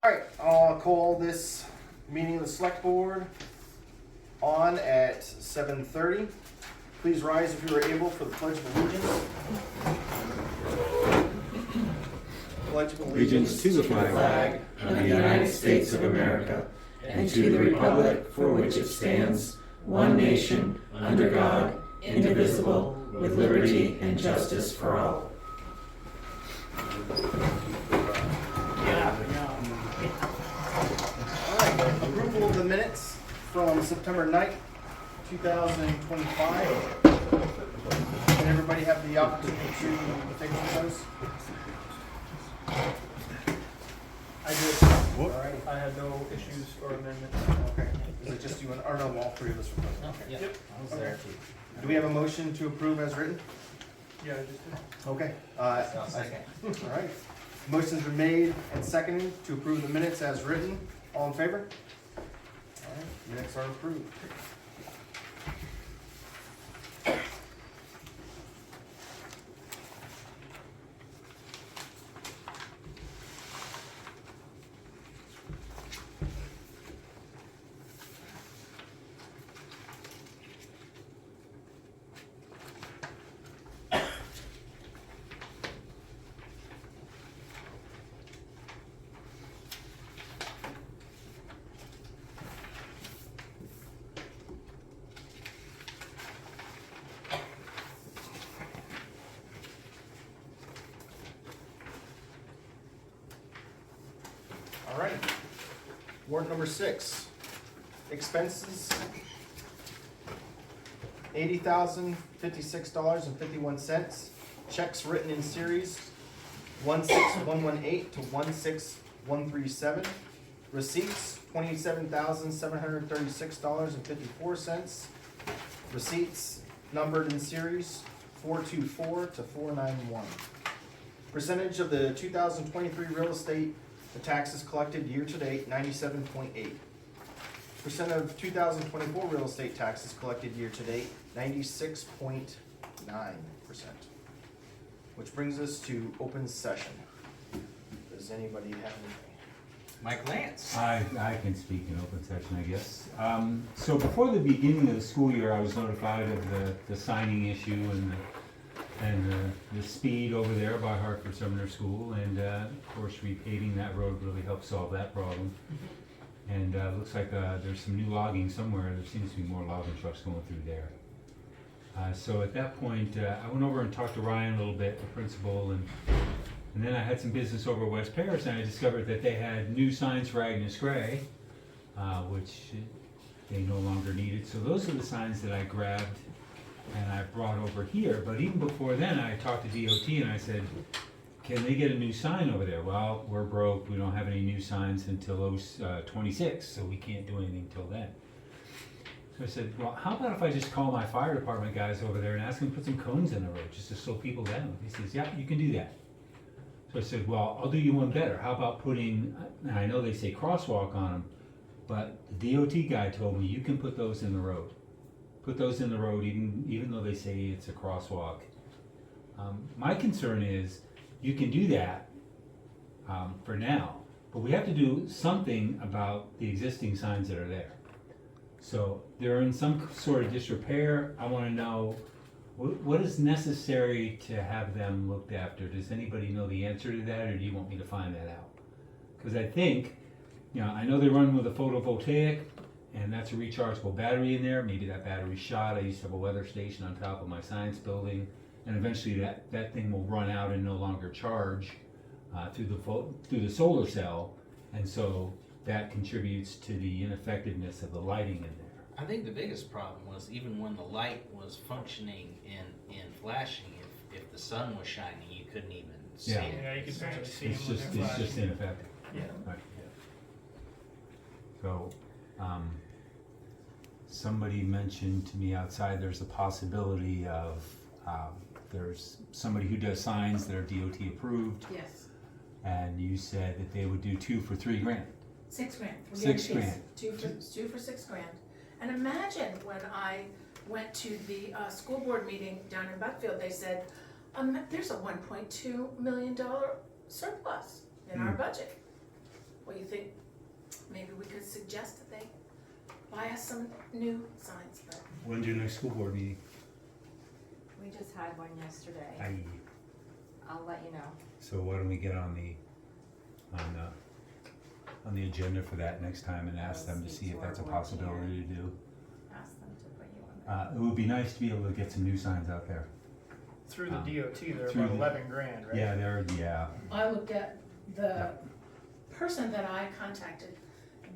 Alright, I'll call this meeting of the select board on at 7:30. Please rise if you are able for the Pledge of Allegiance. Pledge of Allegiance to the flag of the United States of America and to the republic for which it stands, one nation, under God, indivisible, with liberty and justice for all. Alright, approval of the minutes from September 9th, 2025. Can everybody have the opportunity to take one of those? I did. Alright, I had no issues or amendments. okay. Is it just you and, or no, all three of us were present? Okay. Yep. I was there too. Do we have a motion to approve as written? Yeah, I just did. Okay. Second. Alright. Motion's been made and seconded to approve the minutes as written. All in favor? Alright, minutes are approved. All right. Warrant number 6. Expenses. $80,056.51. Checks written in series 16118 to 16137. Receipts $27,736.54. Receipts numbered in series 424 to 491. Percentage of the 2023 real estate, the taxes collected year to date, 97.8%. Of 2024 real estate taxes collected year to date, 96.9%. Which brings us to open session. Does anybody have anything? Mike Lance. I can speak in open session, I guess. So before the beginning of the school year, I was notified of the signing issue and the speed over there by Hartford Sumner School, and of course repaving that road really helped solve that problem. And looks like there's some new logging somewhere. There seems to be more logging trucks going through there. So at that point, I went over and talked to Ryan a little bit, the principal, and then I had some business over at West Paris, and I discovered that they had new signs for Agnes Gray, which they no longer needed. So those are the signs that I grabbed and I brought over here. But even before then, I talked to DOT and I said, can they get a new sign over there? Well, we're broke, we don't have any new signs until 26, so we can't do anything till then. So I said, well, how about if I just call my fire department guys over there and ask them to put some cones in the road just to slow people down? He says, yeah, you can do that. So I said, well, I'll do you one better. How about putting, and I know they say crosswalk on them, but the DOT guy told me you can put those in the road. Put those in the road even though they say it's a crosswalk. My concern is you can do that for now, but we have to do something about the existing signs that are there. So they're in some sort of disrepair. I want to know what is necessary to have them looked after. Does anybody know the answer to that, or do you want me to find that out? Because I think, I know they run with a photovoltaic, and that's a rechargeable battery in there. Maybe that battery's shot. I used to have a weather station on top of my science building, and eventually that thing will run out and no longer charge through the solar cell, and so that contributes to the ineffectiveness of the lighting in there. I think the biggest problem was even when the light was functioning and flashing, if the sun was shining, you couldn't even see Yeah. it. Yeah, you can barely see It's them when just they're it's just flashing. ineffective. Yeah. Right. So, somebody mentioned to me outside there's a possibility of there's somebody who does signs that are DOT approved, Yes, and you said that they would do 2 for $3 grand. $6 grand. We're $6 getting grand. these. Two for $6 grand. And imagine when I went to the school board meeting down in Buckfield, they said, there's a $1.2 million surplus in our budget. Well, you think maybe we could suggest that they buy us some new signs, but When's your next school board meeting? We just had one yesterday. I'll let you know. So why don't we get on the agenda for that next time and ask them to see if that's a possibility to do. Ask them to put you on there. It would be nice to be able to get some new signs out there. Through the DOT, they're through about the- 11 grand, right? Yeah. I looked at the person that I contacted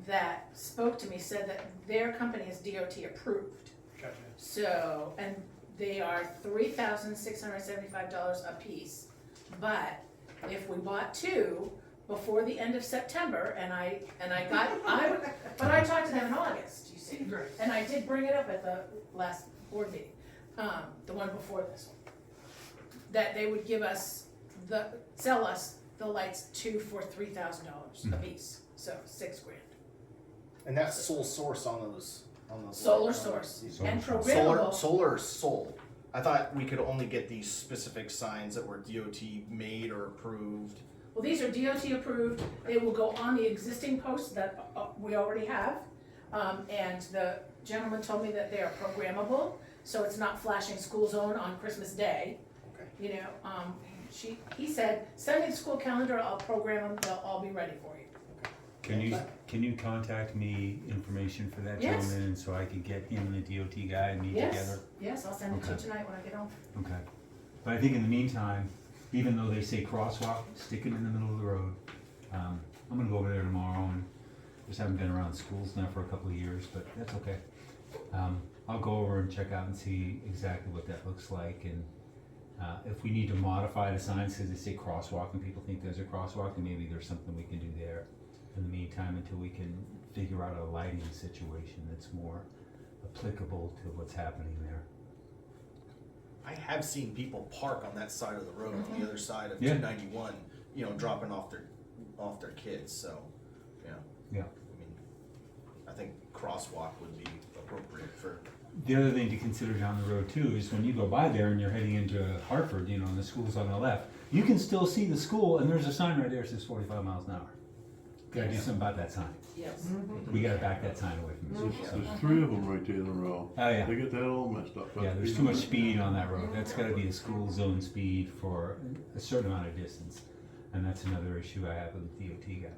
that spoke to me said that their company is DOT approved. Gotcha. So, and they are $3,675 a piece. But if we bought two before the end of September, but I talked to them in August, you see. Right. And I did bring it up at the last board meeting, the one before this one. That they would sell us the lights two for $3,000 a piece, so $6,000. And that's sole source on those Solar lights. source Solar and source. programmable. Solar sold. I thought we could only get these specific signs that were DOT made or approved. Well, these are DOT approved, they will go on the existing posts that we already have. And the gentleman told me that they are programmable, so it's not flashing school zone on Christmas Day. Okay. You know, he said, send me the school calendar, I'll program them, they'll all be ready for you. Can you contact me information for that Yes. gentleman, and so I could get him and the DOT guy and meet Yes, together? yes, I'll send it to you Okay. tonight when I get home. Okay. But I think in the meantime, even though they say crosswalk, stick it in the middle of the road. I'm gonna go over there tomorrow, and just haven't been around schools now for a couple of years, but that's okay. I'll go over and check out and see exactly what that looks like, and if we need to modify the signs because they say crosswalk and people think there's a crosswalk, then maybe there's something we can do there in the meantime until we can figure out a lighting situation that's more applicable to what's happening there. I have seen people park on that side of the road, on the other side of Yeah. 291, dropping off their kids, so, Yeah. I mean, I think crosswalk would be appropriate for, The other thing to consider down the road too is when you go by there and you're heading into Hartford, and the school's on the left, you can still see the school and there's a sign right there that says 45 miles an hour. Gotta do Yes. something about that sign. Yes. We gotta back that sign away from the school. There's three of them right there in a row. Oh, yeah. They get that all messed up. Yeah, there's too much speed on that road. That's gotta be a school zone speed for a certain amount of distance. And that's another issue I have with the DOT guy.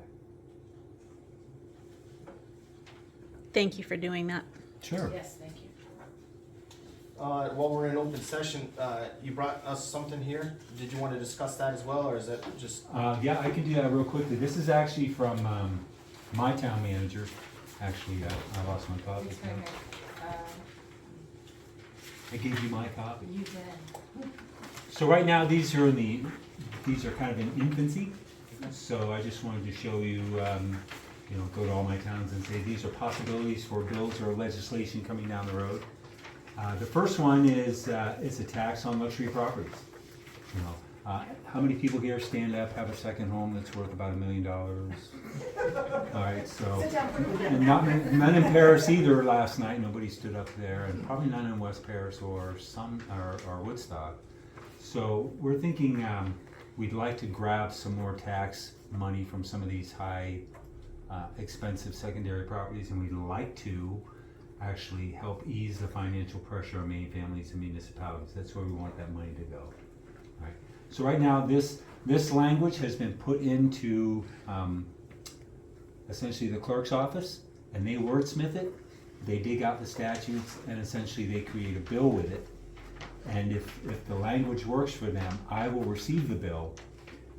Thank you for doing that. Sure. Yes, thank you. while we're in open session, you brought us something here. Did you want to discuss that as well, or is that just? Yeah, I can do that real quickly. This is actually from my town manager. Actually, I lost my copy. These right here. I gave you my copy. You did. So right now, these are kind of in infancy. So I just wanted to show you, go to all my towns and say these are possibilities for bills or legislation coming down the road. The first one is it's a tax on luxury properties. How many people here stand up, have a second home that's worth about $1 million? All right, so Sit down, put it and none in Paris either last night. Nobody stood up there, and probably none in West Paris or Woodstock. So we're thinking we'd like to grab some more tax money from some of these high expensive secondary properties, and we'd like to actually help ease the financial pressure on many families and municipalities. That's where we want that money to go. All right. So right now, this language has been put into essentially the clerk's office, and they wordsmith it. They dig out the statutes, and essentially they create a bill with it. And if the language works for them, I will receive the bill,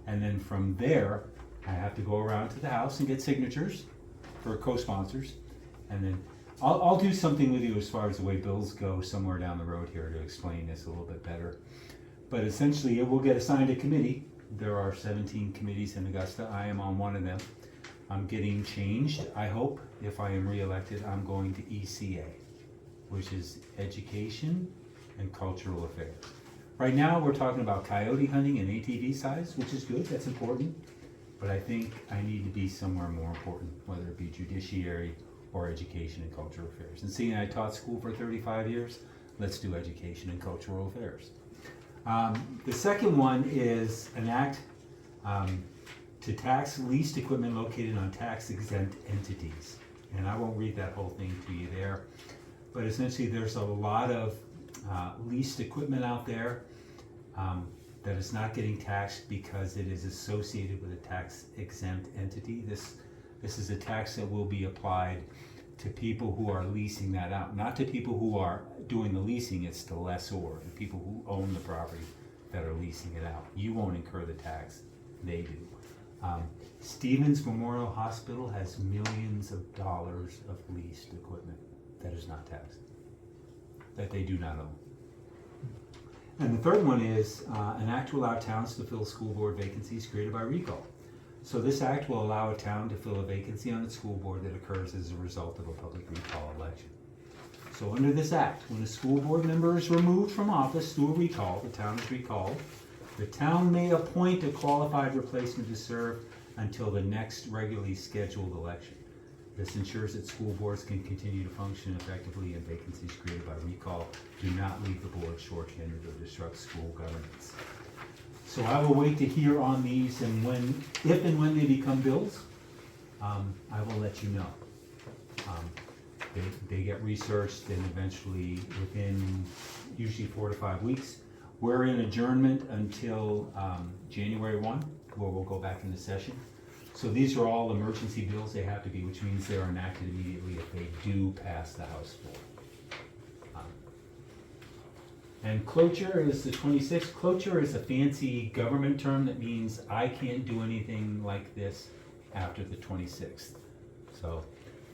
and then from there, I have to go around to the house and get signatures for co-sponsors, and then I'll do something with you as far as the way bills go somewhere down the road here to explain this a little bit better. But essentially, it will get assigned a committee. There are 17 committees in Augusta. I am on one of them. I'm getting changed, I hope. If I am reelected, I'm going to ECA, which is Education and Cultural Affairs. Right now, we're talking about coyote hunting and ATV size, which is good, that's important. But I think I need to be somewhere more important, whether it be judiciary or education and cultural affairs. And seeing I taught school for 35 years, let's do education and cultural affairs. The second one is an act to tax leased equipment located on tax exempt entities. And I won't read that whole thing to you there, but essentially there's a lot of leased equipment out there that is not getting taxed because it is associated with a tax exempt entity. This is a tax that will be applied to people who are leasing that out, not to people who are doing the leasing. It's the lessor, the people who own the property that are leasing it out. You won't incur the tax, they do. Stevens Memorial Hospital has millions of dollars of leased equipment that is not taxed, that they do not own. And the third one is an act to allow towns to fill school board vacancies created by recall. So this act will allow a town to fill a vacancy on its school board that occurs as a result of a public recall election. So under this act, when a school board member is removed from office through a recall, the town is recalled, the town may appoint a qualified replacement to serve until the next regularly scheduled election. This ensures that school boards can continue to function effectively, and vacancies created by recall do not leave the board shorthanded or disrupt school governance. So I will wait to hear on these, and if and when they become bills, I will let you know. They get researched, and eventually within usually 4 to 5 weeks, we're in adjournment until January 1, where we'll go back into session. So these are all emergency bills. They have to be, which means they're enacted immediately if they do pass the House floor. And cloture is the 26th. Cloture is a fancy government term that means I can't do anything like this after the 26th. So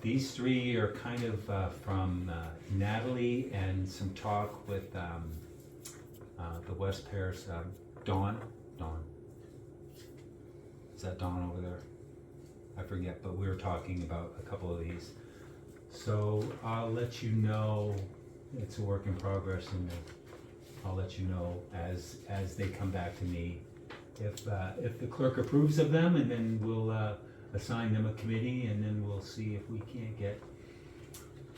these three are kind of from Natalie and some talk with the West Paris, Dawn. Is that Dawn over there? I forget, but we were talking about a couple of these. So I'll let you know. It's a work in progress, and I'll let you know as they come back to me if the clerk approves of them, and then we'll assign them a committee, and then we'll see if we can't get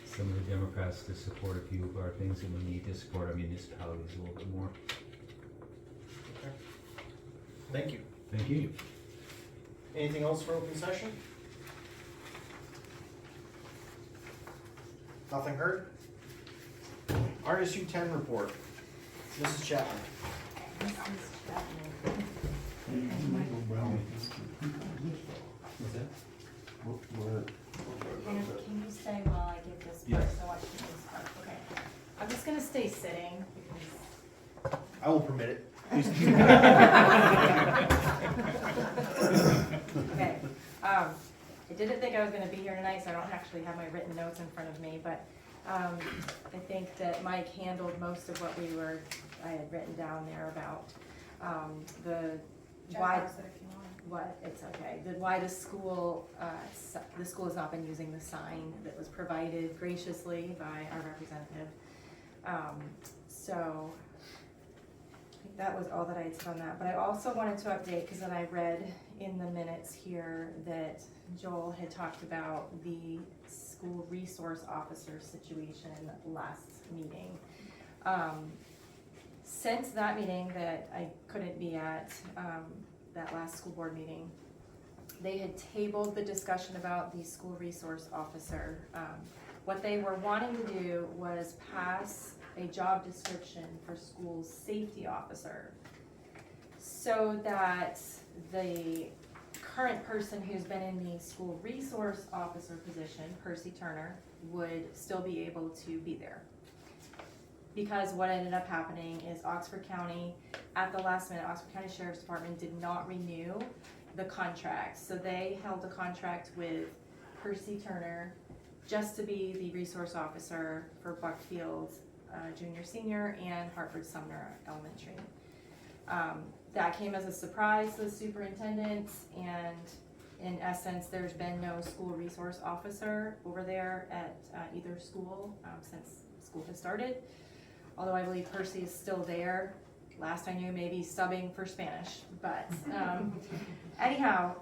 some of the Democrats to support a few of our things that we need to support our municipalities a little bit more. Okay. Thank you. Thank you. Anything else for open session? Nothing heard? RSU 10 report. Mrs. Chapman. This is Chapman. What's that? Can you stay while I get this part? Yes. So I can get this part. Okay. I'm just gonna stay sitting because. I will permit it. Okay. I didn't think I was gonna be here tonight, so I don't actually have my written notes in front of me, but I think that Mike handled most of what I had written down there about the why. It's okay. Why the school has not been using the sign that was provided graciously by our representative. So I think that was all that I had said on that. But I also wanted to update, because then I read in the minutes here that Joel had talked about the school resource officer situation last meeting. Since that meeting that I couldn't be at, that last school board meeting, they had tabled the discussion about the school resource officer. What they were wanting to do was pass a job description for school safety officer, so that the current person who's been in the school resource officer position, Percy Turner, would still be able to be there. Because what ended up happening is Oxford County, at the last minute, Oxford County Sheriff's Department did not renew the contract. So they held a contract with Percy Turner just to be the resource officer for Buckfield Junior Senior and Hartford Sumner Elementary. That came as a surprise to the superintendent, and in essence, there's been no school resource officer over there at either school since school has started. Although I believe Percy is still there. Last I knew, maybe subbing for Spanish. But anyhow,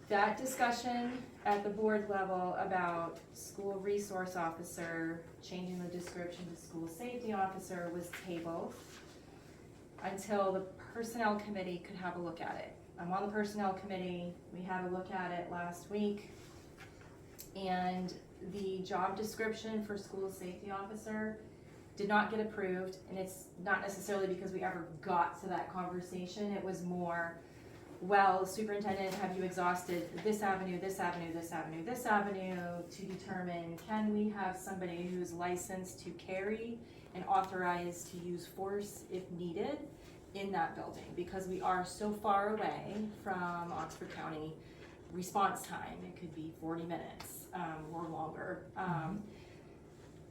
that discussion at the board level about school resource officer, changing the description to school safety officer, was tabled. until the personnel committee could have a look at it. I'm on the personnel committee, we had a look at it last week, and the job description for school safety officer did not get approved, and it's not necessarily because we ever got to that conversation, it was more, well, superintendent, have you exhausted this avenue, this avenue, this avenue, this avenue to determine, can we have somebody who's licensed to carry and authorized to use force if needed in that building? Because we are so far away from Oxford County response time, it could be 40 minutes or longer.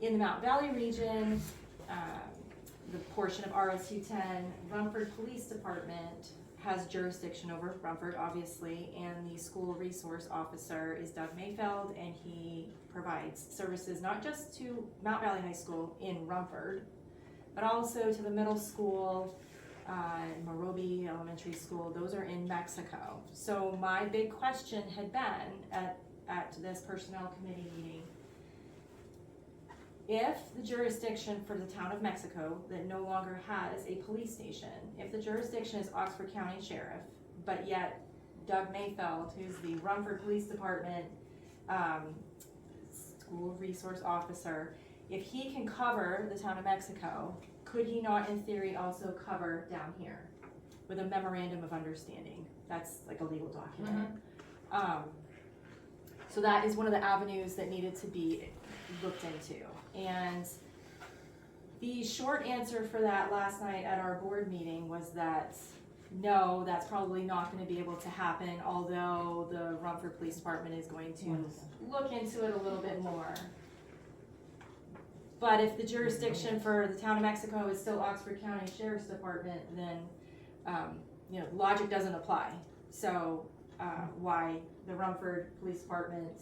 In the Mountain Valley region, the portion of RSU 10, Rumford Police Department has jurisdiction over Rumford, obviously, and the school resource officer is Doug Mayfeld, and he provides services not just to Mount Valley High School in Rumford, but also to the middle school, Morobe Elementary School. Those are in Mexico. So my big question had been at this personnel committee meeting, if the jurisdiction for the town of Mexico that no longer has a police station, if the jurisdiction is Oxford County Sheriff, but yet Doug Mayfeld, who's the Rumford Police Department school resource officer, if he can cover the town of Mexico, could he not in theory also cover down here with a memorandum of understanding? That's like a legal document. So that is one of the avenues that needed to be looked into. And the short answer for that last night at our board meeting was that no, that's probably not going to be able to happen, although the Rumford Police Department is going to look into it a little bit more. But if the jurisdiction for the town of Mexico is still Oxford County Sheriff's Department, then logic doesn't apply. So why the Rumford Police Department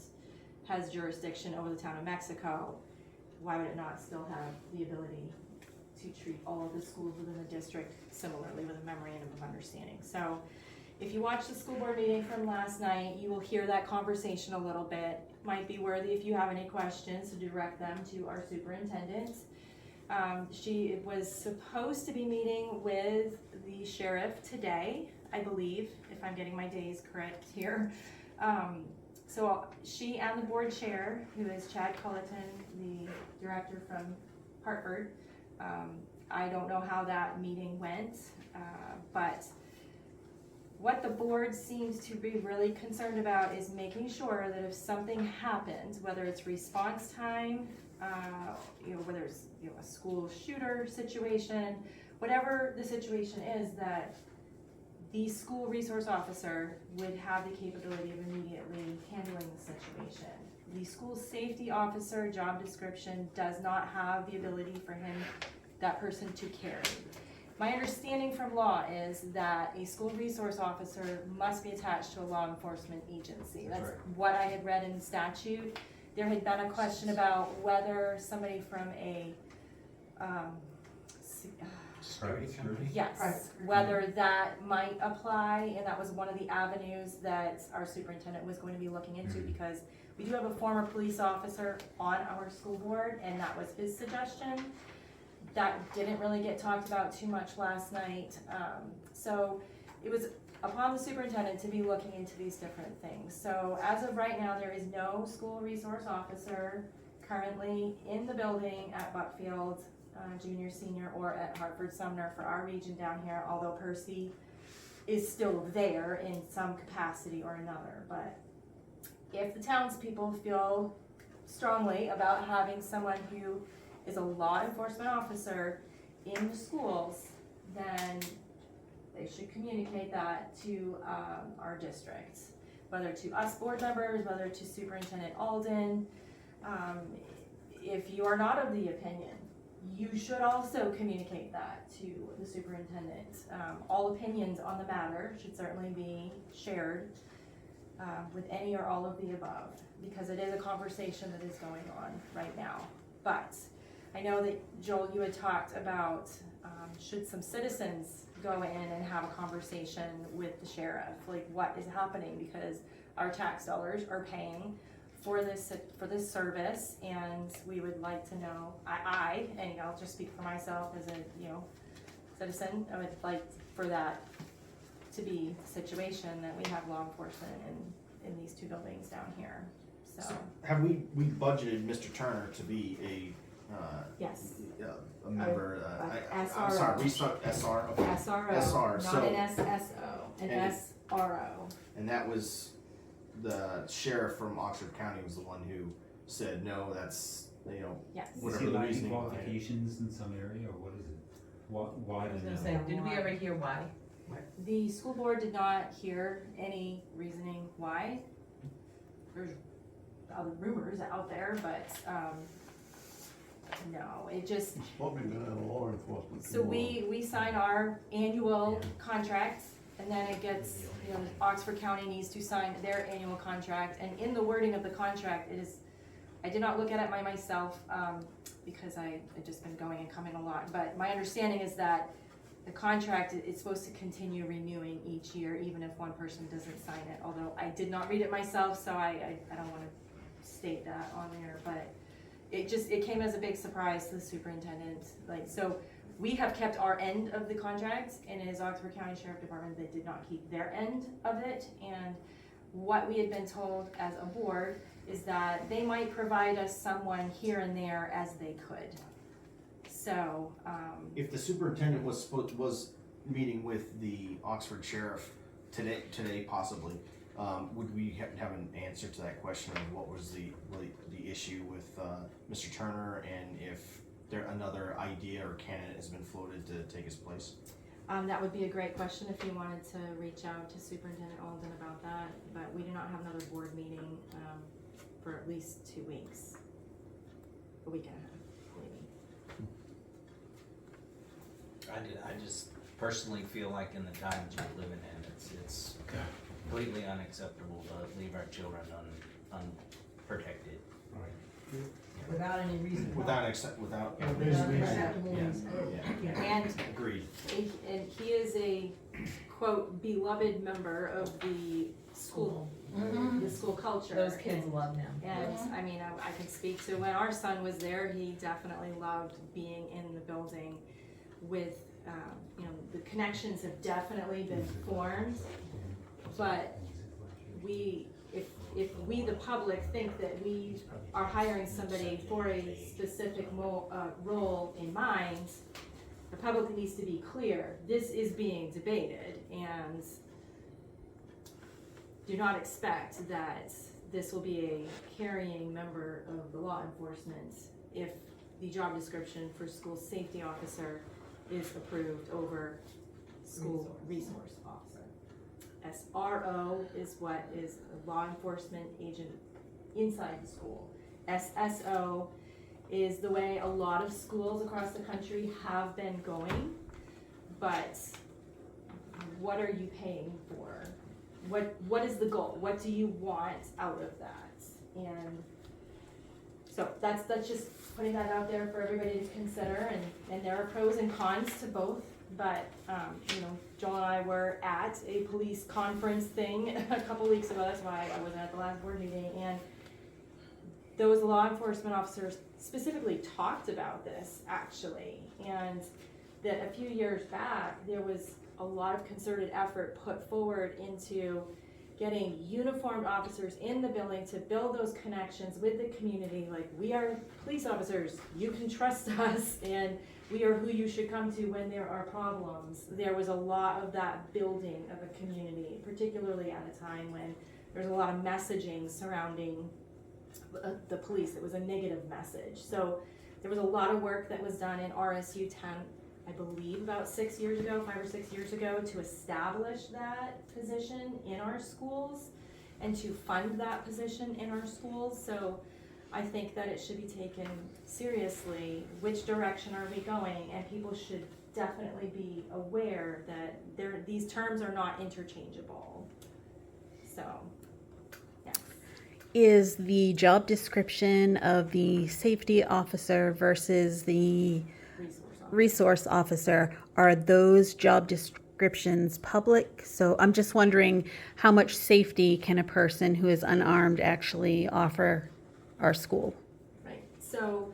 has jurisdiction over the town of Mexico, why would it not still have the ability to treat all of the schools within the district similarly with a memorandum of understanding? So if you watch the school board meeting from last night, you will hear that conversation a little bit. Might be worthy, if you have any questions, to direct them to our superintendent. She was supposed to be meeting with the sheriff today, I believe, if I'm getting my days correct here. So she and the board chair, who is Chad Culleton, the director from Hartford, I don't know how that meeting went, but what the board seems to be really concerned about is making sure that if something happens, whether it's response time, whether it's a school shooter situation, whatever the situation is, that the school resource officer would have the capability of immediately handling the situation. The school safety officer job description does not have the ability for that person to carry. My understanding from law is that a school resource officer must be attached to a law enforcement agency. That's what I had read in statute. There had been a question about whether somebody from a yes, whether that might apply, and that was one of the avenues that our superintendent was going to be looking into, because we do have a former police officer on our school board, and that was his suggestion. That didn't really get talked about too much last night. So it was upon the superintendent to be looking into these different things. So as of right now, there is no school resource officer currently in the building at Buckfield, junior, senior, or at Hartford Sumner for our region down here, although Percy is still there in some capacity or another. But if the townspeople feel strongly about having someone who is a law enforcement officer in the schools, then they should communicate that to our district, whether to us board members, whether to Superintendent Alden. If you are not of the opinion, you should also communicate that to the superintendent. All opinions on the matter should certainly be shared with any or all of the above, because it is a conversation that is going on right now. But I know that, Joel, you had talked about should some citizens go in and have a conversation with the sheriff, like what is happening, because our tax dollars are paying for this service, and we would like to know. And I'll just speak for myself as a citizen, I would like for that to be the situation, that we have law enforcement in these two buildings down here, so, Have we budgeted Mr. Turner to be yes. a member, I'm SRO. sorry, SR, okay. SRO, SR, not so- an SSO, an And- SRO. And that was, the sheriff from Oxford County was the one who said, no, that's, Yes. Is whatever he the lacking reasoning behind it. qualifications in some area, or what is it? Why I was did gonna they? say, did we ever hear why? The school board did not hear any reasoning why. There's other rumors out there, but, no, it just, It's probably been out of law enforcement. so we sign our annual contract, and then it gets, Oxford County needs to sign their annual contract, and in the wording of the contract, it is, I did not look at it myself, because I had just been going and coming a lot, but my understanding is that the contract, it's supposed to continue renewing each year, even if one person doesn't sign it, although I did not read it myself, so I don't wanna state that on there, but it came as a big surprise to the superintendent, so we have kept our end of the contract, and it is Oxford County Sheriff Department that did not keep their end of it, and what we had been told as a board is that they might provide us someone here and there as they could. So, If the superintendent was meeting with the Oxford sheriff today possibly, would we have an answer to that question of what was the issue with Mr. Turner, and if there another idea or candidate has been floated to take his place? that would be a great question if you wanted to reach out to Superintendent Alden about that, but we do not have another board meeting, for at least 2 weeks. A week and a half, maybe. I just personally feel like in the times we're living in, it's completely unacceptable to leave our children unprotected. Without any reason. Without. Without Yeah, acceptable reason. yeah, And agreed. he is a, quote, beloved member of the school, the school culture. Those kids love him. And, I mean, I can speak to when our son was there, he definitely loved being in the building with, the connections have definitely been formed. But if we, the public, think that we are hiring somebody for a specific role in mind, the public needs to be clear, this is being debated, and do not expect that this will be a carrying member of the law enforcement if the job description for school safety officer is approved over school resource officer. SRO is what is a law enforcement agent inside the school. SSO is the way a lot of schools across the country have been going, but what are you paying for? What is the goal? What do you want out of that? And so that's just putting that out there for everybody to consider, and there are pros and cons to both, but, Joel and I were at a police conference thing a couple weeks ago, that's why I wasn't at the last board meeting, and those law enforcement officers specifically talked about this, actually, and that a few years back, there was a lot of concerted effort put forward into getting uniformed officers in the building to build those connections with the community, like, we are police officers, you can trust us, and we are who you should come to when there are problems. There was a lot of that building of a community, particularly at a time when there's a lot of messaging surrounding the police. It was a negative message. So there was a lot of work that was done in RSU 10, I believe about 6 years ago, 5 or 6 years ago, to establish that position in our schools and to fund that position in our schools. So I think that it should be taken seriously. Which direction are we going? And people should definitely be aware that these terms are not interchangeable. So, yeah. Is the job description of the safety officer versus the resource officer, are those job descriptions public? So I'm just wondering, how much safety can a person who is unarmed actually offer our school? Right, so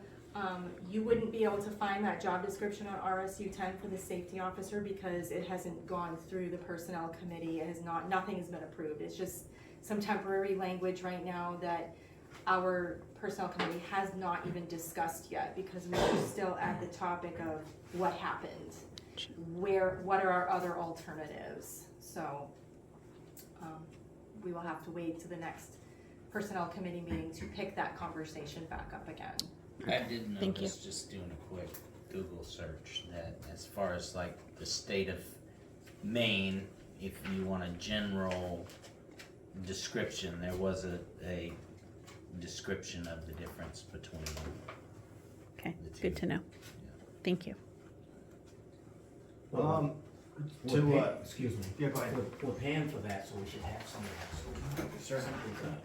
You wouldn't be able to find that job description on RSU 10 for the safety officer because it hasn't gone through the personnel committee. It has not, nothing has been approved. It's just some temporary language right now that our personnel committee has not even discussed yet because we're still at the topic of what happened. What are our other alternatives? So we will have to wait to the next personnel committee meeting to pick that conversation back up again. I did Thank you. notice, just doing a quick Google search, that as far as like the state of Maine, if you want a general description, there was a description of the difference between them. Okay, The two. good to know. Thank you. Excuse me. Yeah, go ahead. We're paying for that, so we should have some of that. So simple as that.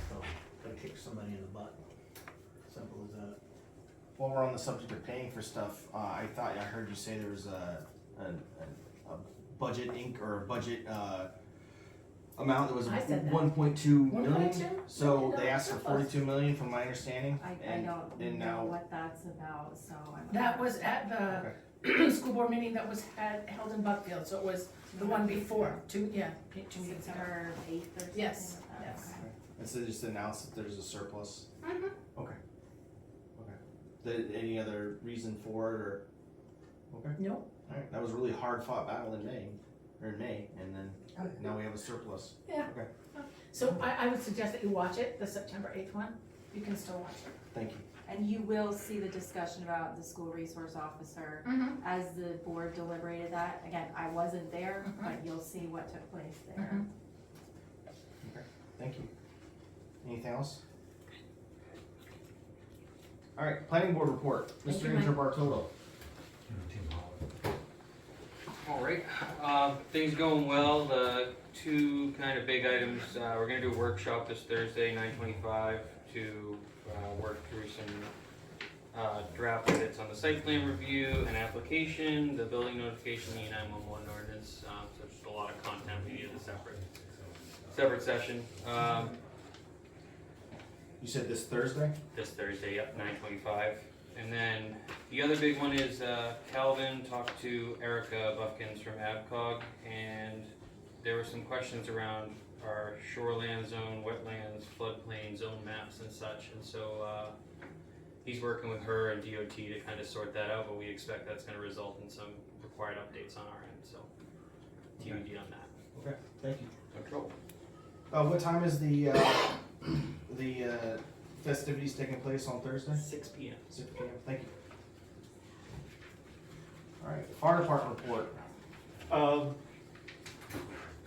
So, gotta kick somebody in the butt. Simple as that. While we're on the subject of paying for stuff, I thought I heard you say there was a budget or a budget, amount that was I said that. 1.2 million. 1.2 So million they asked for surplus. 42 million from my understanding. I and don't know now, what that's about, so I'm. That was at the school board meeting that was held in Buckfield, so it was the one before, two meetings ago. September 8th or something Yes, like that. yes. Okay. and so they just announced that there's a surplus. Mhm. Okay. Any other reason for it or? Okay. Nope. All right. That was a really hard fought battle in May, and then now we have a surplus. Yeah. Okay. So I would suggest that you watch it, the September 8th one. You can still watch it. Thank you. And you will see the discussion about the school resource officer as the board deliberated that. Again, I wasn't there, but you'll see what took place there. Okay. Thank you. Anything else? All right. Planning board report. Thank Mr. you, Mike. Inter Bartolo. All right, things going well. The two kind of big items, we're gonna do a workshop this Thursday, 9:25, to work through some draft edits on the site plan review and application, the building notification, the 911 ordinance. So just a lot of content. We needed a separate session. You said this Thursday? This Thursday, yep, 9:25. And then the other big one is Calvin talked to Erica Buffkins from ABCOG, and there were some questions around our shoreland zone, wetlands, floodplain zone maps and such. And so he's working with her and DOT to kind of sort that out, but we expect that's going to result in some required updates on our end. So TBD on that. Okay. Thank you. No trouble. What time is the festivities taking place on Thursday? 6 p.m. 6 p.m. Thank you. All right. Fire department report.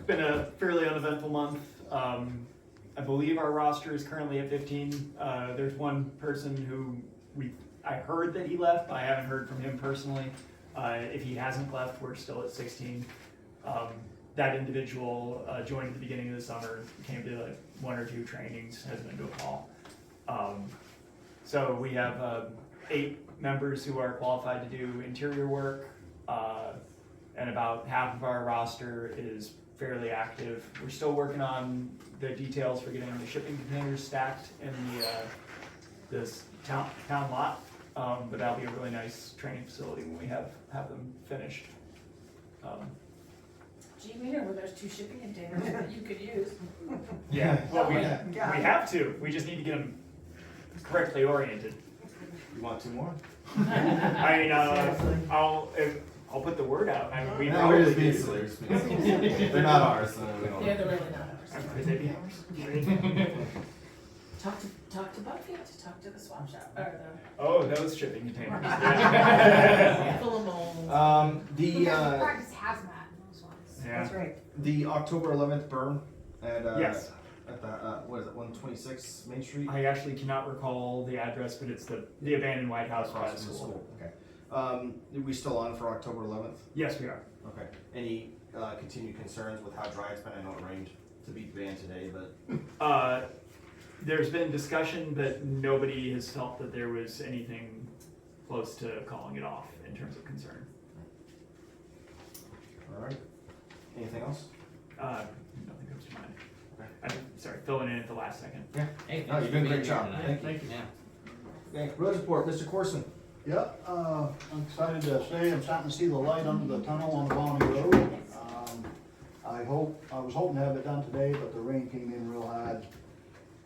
Been a fairly uneventful month. I believe our roster is currently at 15. There's one person who I heard that he left, but I haven't heard from him personally. If he hasn't left, we're still at 16. That individual joined at the beginning of the summer, came to like 1 or 2 trainings, has been to a call. So we have 8 members who are qualified to do interior work, and about half of our roster is fairly active. We're still working on the details for getting the shipping containers stacked in this town lot, but that'll be a really nice training facility when we have them finished. Gee, we know where there's 2 shipping containers that you could use. Yeah, well, we have to. We just need to get them correctly oriented. You want 2 more? I mean, I'll put the word out. I mean, we No, probably we're just being do. silly. We're just being silly. They're not ours, so we don't. Yeah, they're really not ours. Could they be ours? Talk to Buckfield, talk to the swap shop, or Oh, those shipping containers. the Yeah. full of molds. Practice hazmat in those ones. Yeah. right. The October 11th burn at Yes. at the what is it, 126 Main Street? I actually cannot recall the address, but it's the abandoned White House by Across the from the school. school. Okay. Are we still on for October 11th? Yes, we are. Okay. Any continued concerns with how dry it's been? I know it rained to beat the band today, but There's been discussion, but nobody has felt that there was anything close to calling it off in terms of concern. all right. Anything else? Nothing comes to mind. Okay. I'm sorry, filling in at the last second. Yeah. Hey, No, thanks you're for doing a being great here job. tonight. Thank you. Yeah. Okay, road report, Mr. Corson. Yep, I'm excited to say I'm starting to see the light under the tunnel on the Bonnie Road. I was hoping to have it done today, but the rain came in real hard.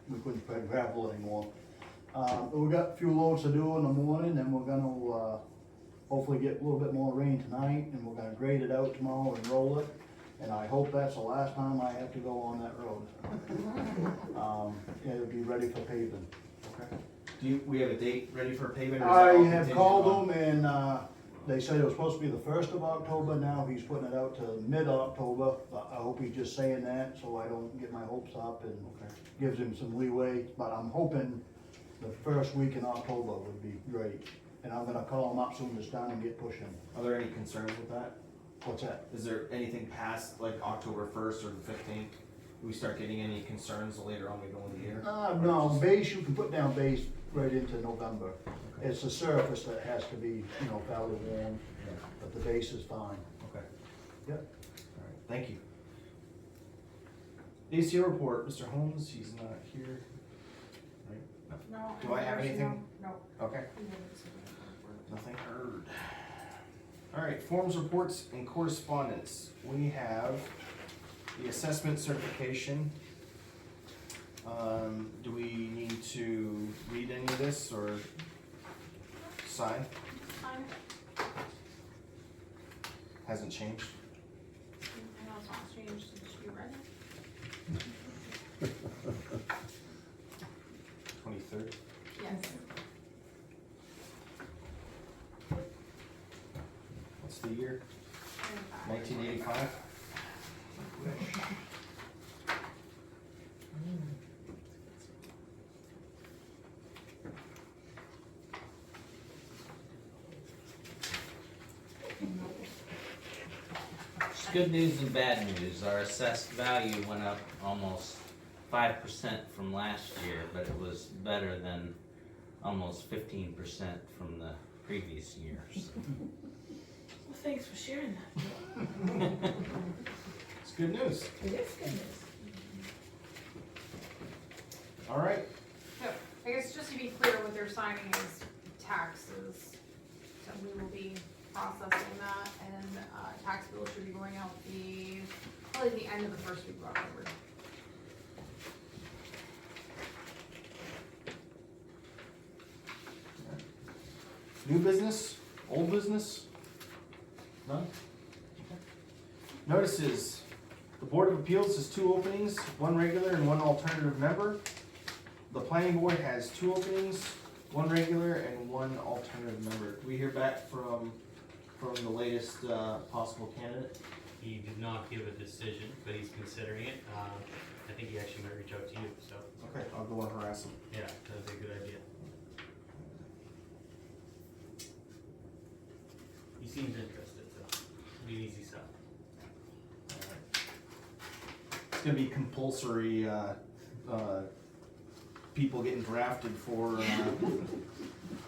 We couldn't spread gravel anymore. But we got a few loads to do in the morning, then we're gonna, hopefully get a little bit more rain tonight, and we're gonna grade it out tomorrow and roll it. And I hope that's the last time I have to go on that road. It'll be ready for paving. Okay. Do we have a date ready for payment? I have called them and, they said it was supposed to be the 1st of October, now he's putting it out to mid-October, but I hope he's just saying that, so I don't get my hopes up and gives him some leeway, but I'm hoping the first week in October would be great. And I'm gonna call him up soon as it's done and get pushing. Are there any concerns with that? What's that? Is there anything past like October 1st or the 15th? We start getting any concerns later on we go in the year? No, base, you can put down base right into November. It's the surface that has to be, fairly warm, but the base is fine. Okay. Yep. All right, thank you. ACO report, Mr. Holmes, he's not here. Right? No. Do I have anything? No. Okay. Nothing heard. All right, forms, reports, and correspondence. We have the assessment certification. Do we need to read any of this or sign? Hasn't changed. I know it's not changed since you read it. 23rd. Yes. What's the year? 1985. It's good news and bad news. Our assessed value went up almost 5% from last year, but it was better than almost 15% from the previous years. Well, thanks for sharing that. It's good news. It is good news. All right. So, I guess just to be clear, what they're signing is taxes. So we will be processing that, and tax bill should be going out probably the end of the first week of October. New business, old business? None? Notices, the Board of Appeals has 2 openings, 1 regular and 1 alternative member. The Planning Board has 2 openings, 1 regular and 1 alternative member. Do we hear back from the latest possible candidate? He did not give a decision, but he's considering it. I think he actually might reach out to you, so, Okay, I'll go and harass him. yeah, that'd be a good idea. He seems interested, so it'll be easy stuff. It's gonna be compulsory, people getting drafted for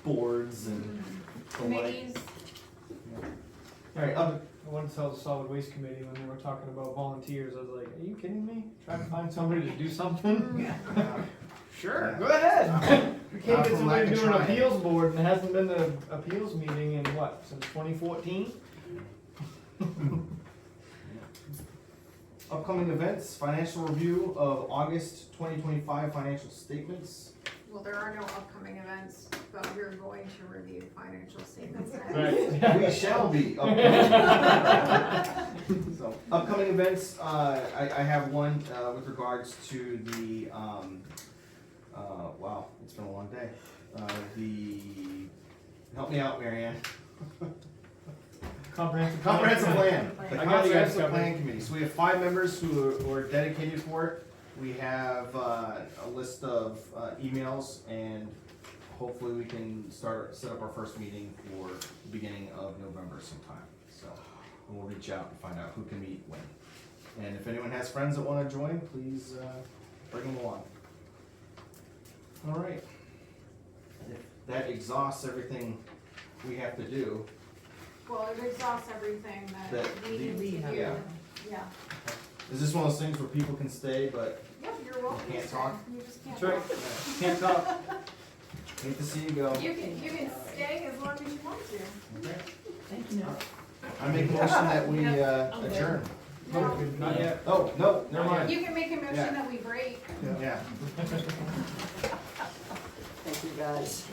boards and the like. Committees, Alright, I went to tell the solid waste committee when they were talking about volunteers, I was like, are you kidding me? Trying to find somebody to do something? Sure, go ahead. We can't get somebody to do an appeals board and it hasn't been the appeals meeting in what, since 2014? upcoming events, financial review of August 2025 financial statements. well, there are no upcoming events, but we're going to review financial statements next. Right. We shall be. So, upcoming events, I have one with regards to the, wow, it's been a long day. Help me out, Mary Ann. Comprehensive Comprehensive plan. The I got you guys comprehensive covered. plan committee. So we have 5 members who are dedicated for it. We have a list of emails, and hopefully we can set up our first meeting for the beginning of November sometime. So we'll reach out and find out who can meet when. And if anyone has friends that want to join, please bring them along. All right. If that exhausts everything we have to do. Well, it exhausts everything that That we need to do. yeah. Yeah. Is this one of those things where people can stay, but Yep, you're welcome. Can't to talk? stay. You just can't That's right. talk. Can't talk. Hate to see you go. You can stay as long as you want to. Thank you. I make a motion that we adjourn. Not yet. Oh, no, never mind. You can make a motion Yeah. that we break. Yeah. Thank you, guys.